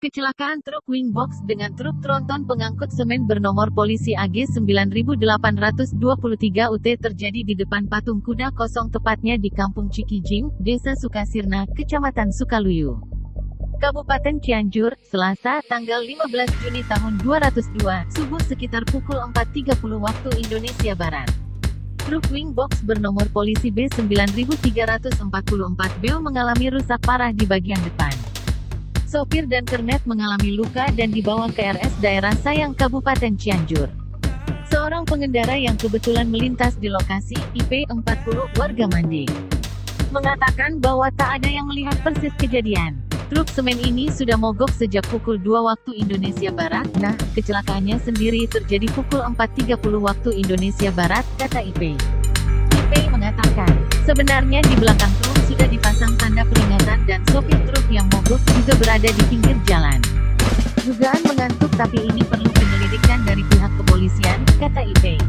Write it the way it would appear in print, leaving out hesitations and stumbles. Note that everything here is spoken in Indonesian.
Kecelakaan truk Wingbox dengan truk tronton pengangkut semen bernomor polisi AG 9823 UT terjadi di depan patung kuda kosong tepatnya di Kampung Cikijing, Desa Sukasirna, Kecamatan Sukaluyu, Kabupaten Cianjur, Selasa, tanggal 15 Juni tahun 202, subuh sekitar pukul 4.30 waktu Indonesia Barat. Truk Wingbox bernomor polisi B9344BO mengalami rusak parah di bagian depan. Sopir dan kernet mengalami luka dan dibawa ke RS daerah Sayang Kabupaten Cianjur. Seorang pengendara yang kebetulan melintas di lokasi, IP 40, warga Mandi, mengatakan bahwa tak ada yang melihat persis kejadian. Truk semen ini sudah mogok sejak pukul 2 waktu Indonesia Barat. Nah, kecelakaannya sendiri terjadi pukul 4.30 waktu Indonesia Barat, kata IP. IP mengatakan, sebenarnya di belakang truk sudah dipasang tanda peringatan dan sopir truk yang mogok juga berada di pinggir jalan. Dugaan mengantuk tapi ini perlu penyelidikan dari pihak kepolisian, kata IP.